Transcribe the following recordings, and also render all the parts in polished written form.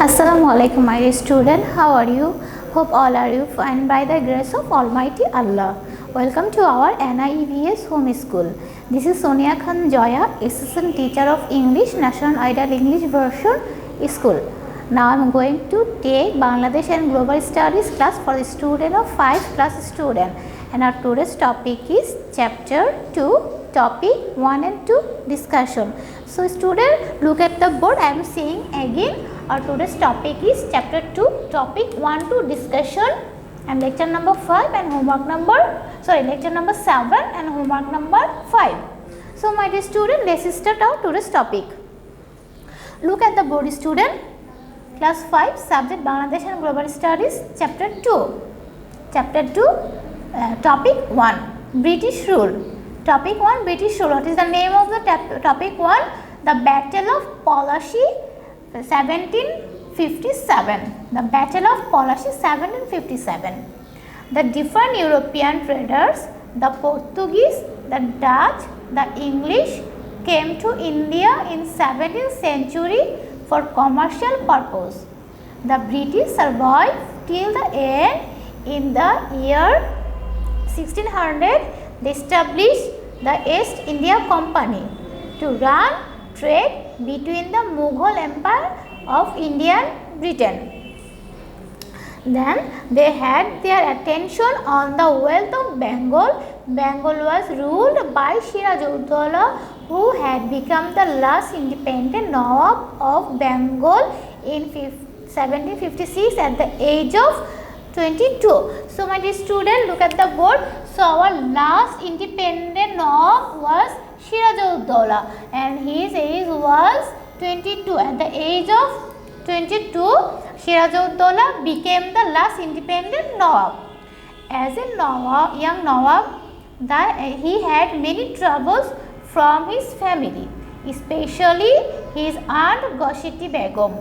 Assalamualaikum my dear student, how are you? Hope all are you fine by the grace of Almighty Allah. Welcome to our NIEVS home school. This is Sonia Joya, assistant teacher of English, National Ideal English version school. Now I am going to take Bangladesh and Global Studies class for the student of 5 class student, and our today's topic is chapter 2. Topic 1 and 2 discussion. So student, look at the board. I am saying again, our today's topic is chapter 2, topic 1 to discussion, and lecture number 5 and homework number, lecture number 7 and homework number 5. So my dear student, let's start our today's topic. Look at the board student, class 5, subject Bangladesh and Global Studies, chapter 2. Chapter 2, topic 1, British rule. Topic 1, British rule. What is the name of the topic 1? The Battle of Polashi 1757. The Battle of Polashi 1757. The different European traders, the Portuguese, the Dutch, the English came to India in 17th century for commercial purpose. The British survived till the end. In the year 1600, they established the East India Company to run trade between the Mughal Empire of India and Britain. Then they had their attention on the wealth of Bengal. Bengal was ruled by Siraj-ud-Dowla, who had become the last independent Nawab of Bengal in 1756 at the age of 22. So my dear student, look at the board. So our last independent Nawab was Siraj-ud-Dowla, and his age was 22. At the age of 22, Siraj-ud-Dowla became the last independent Nawab. As a young Nawab, he had many troubles from his family, especially his aunt Gashiti Begum.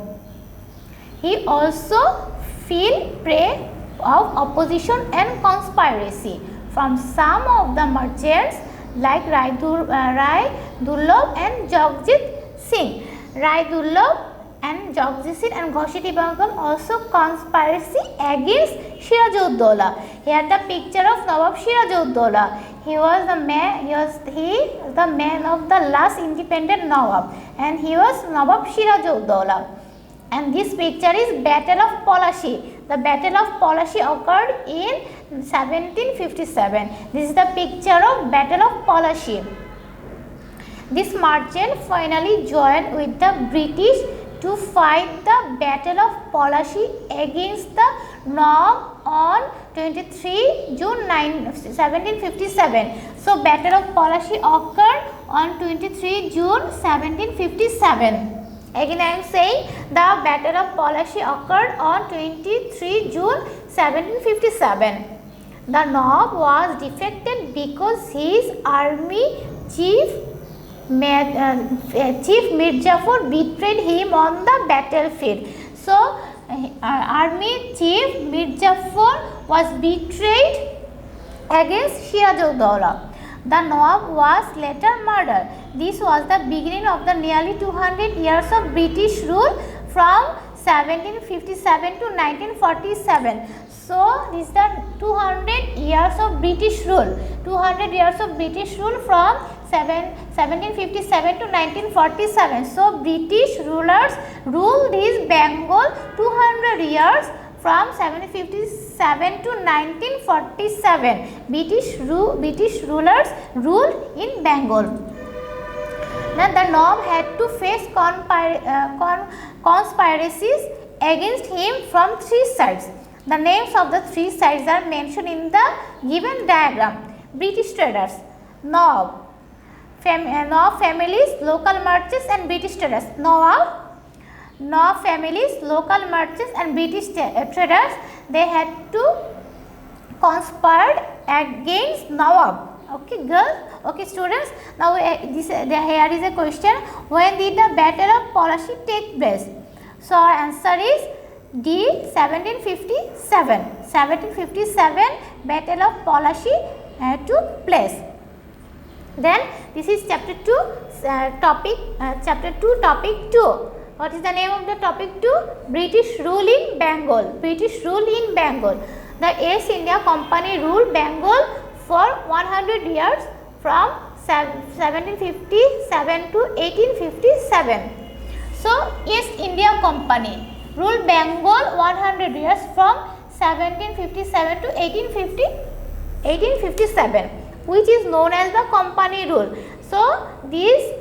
He also fell prey of opposition and conspiracy from some of the merchants like Rai Durlab and Jagjit Singh. Rai Durlab and Jagjit Singh and Gashiti Begum also conspiracy against Siraj-ud-Dowla. Here the picture of Nawab Siraj-ud-Dowla. He was the man of the last independent Nawab, and he was Nawab Siraj-ud-Dowla. And this picture is Battle of Polashi. The Battle of Polashi occurred in 1757. This is the picture of Battle of Polashi. This merchant finally joined with the British to fight the Battle of Polashi against the Nawab on 23 June 1757. So Battle of Polashi occurred on 23 June 1757. Again I am saying the Battle of Polashi occurred on 23 June 1757. The Nawab was defected because his army chief Mir Jafar betrayed him on the battlefield. So army chief Mir Jafar was betrayed against Siraj-ud-Dowla. The Nawab was later murdered. This was the beginning of the nearly 200 years of British rule from 1757 to 1947. So this is the 200 years of British rule. 200 years of British rule from 1757 to 1947. So British rulers ruled this Bengal 200 years from 1757 to 1947. British rulers ruled in Bengal. Now the Nawab had to face conspiracies against him from 3 sides. The names of the 3 sides are mentioned in the given diagram. British traders, Nawab families, local merchants and British traders. Nawab families, local merchants and British traders, they had to conspire against Nawab. Okay girls, okay students. Now here is a question: when did the Battle of Polashi take place? So our answer is D, 1757. 1757 Battle of Polashi took place. Then this is chapter 2 topic 2. What is the name of the topic 2? British rule in Bengal. British rule in Bengal. The East India Company ruled Bengal for 100 years from 1757 to 1857. So, East India Company ruled Bengal 100 years from 1757 to 1857, which is known as the Company rule. So, this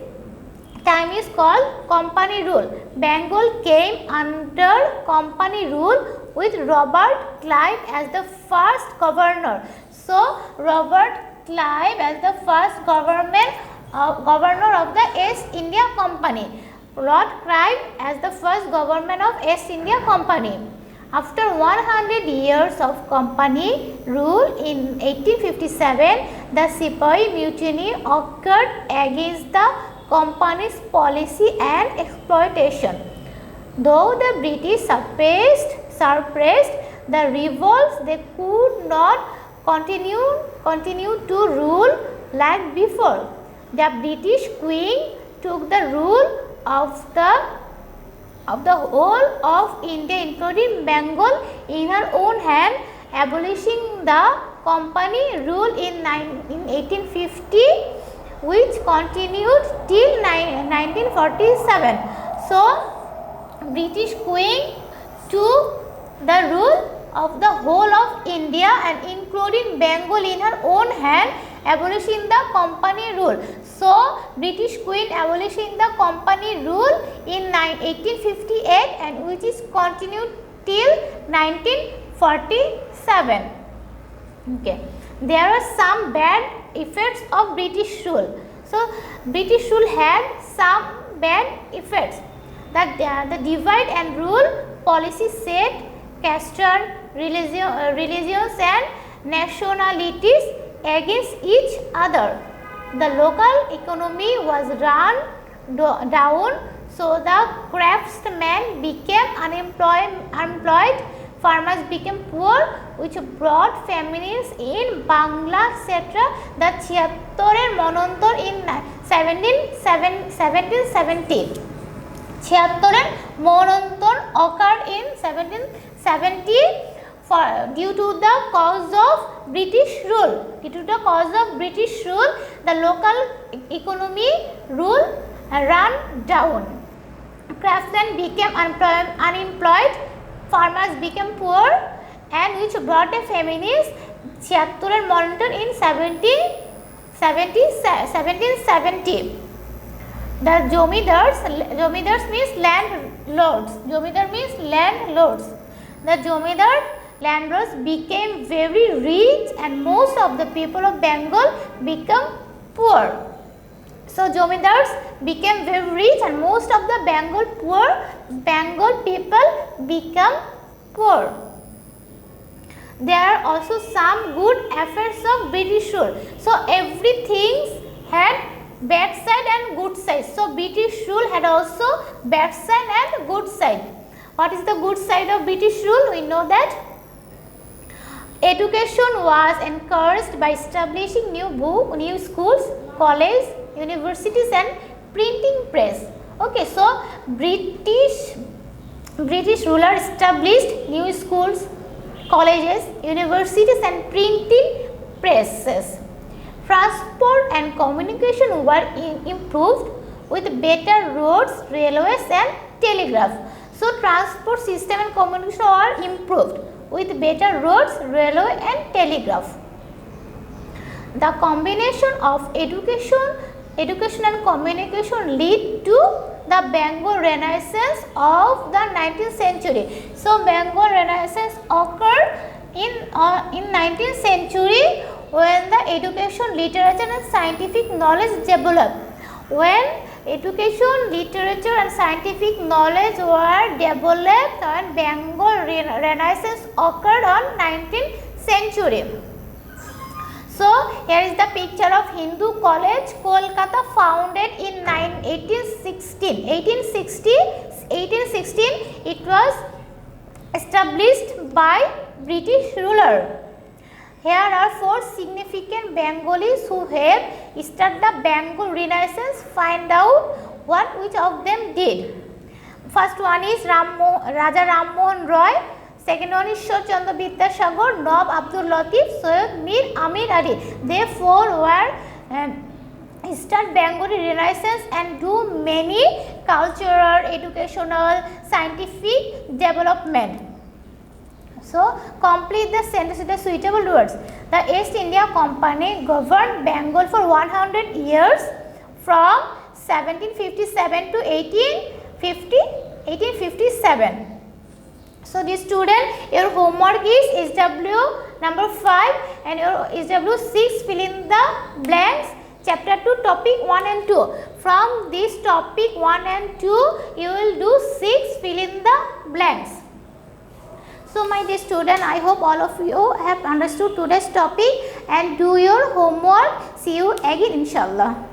time is called Company rule. Bengal came under Company rule with Robert Clive as the first governor. So, Robert Clive as the first governor of the East India Company. Lord Clive as the first government of East India Company. After 100 years of company rule in 1857, the Sepoy Mutiny occurred against the company's policy and exploitation. Though the British suppressed the revolts, they could not continue to rule like before. The British Queen took the rule of the whole of India, including Bengal, in her own hand, abolishing the company rule in 1850, which continued till 1947. So, British Queen took the rule of the whole of India and including Bengal in her own hand, abolishing the company rule. So, British Queen abolishing the company rule in 1858 and which is continued till 1947. Okay. There are some bad effects of British rule. So, British rule had some bad effects. That the divide and rule policy set caste, religions and nationalities against each other. The local economy was run down, so the craftsmen became unemployed, farmers became poor, which brought famines in Bangla, etc. The Chapter-2 Monontor in 1770. Chapter-2 Monontor occurred in 1770 due to the cause of British rule. Due to the cause of British rule, the local economy ran down. Craftsmen became unemployed, farmers became poor, and which brought a feminist Chapter-2 Monitor in 1770. The Jomidars means landlords. Jomidar means landlords. The Jomidar landlords became very rich and most of the people of Bengal became poor. So, Jomidars became very rich and most of the Bengal people become poor. There are also some good effects of British rule. So, everything had bad side and good side. So, British rule had also bad side and good side. What is the good side of British rule? We know that education was encouraged by establishing new schools, colleges, universities and printing press. Okay, so British ruler established new schools, colleges, universities and printing presses. Transport and communication were improved with better roads, railways and telegraph. So, transport system and communication are improved with better roads, railway and telegraph. The combination of education and communication lead to the Bengal Renaissance of the 19th century. So, Bengal Renaissance occurred in 19th century when the education, literature and scientific knowledge developed. When education, literature and scientific knowledge were developed and Bengal Renaissance occurred on 19th century. So, here is the picture of Hindu College, Kolkata, founded in 1816. It was established by British ruler. Here are 4 significant Bengalis who helped start the Bengal Renaissance. Find out which of them did. First one is Raja Ram Mohan Roy. Second one is Ishwar Chandra Vidyasagar, Nawab Abdul Latif, Sayyid Mir Amir Ali. They four were start Bengali Renaissance and do many cultural, educational, scientific development. So, complete the sentence with the suitable words. The East India Company governed Bengal for 100 years from 1757 to 1857. So, this student, your homework is SW number 5 and your SW 6, fill in the blanks. Chapter 2, topic 1 and 2. From this topic 1 and 2, you will do 6, fill in the blanks. So, my dear student, I hope all of you have understood today's topic and do your homework. See you again, inshallah.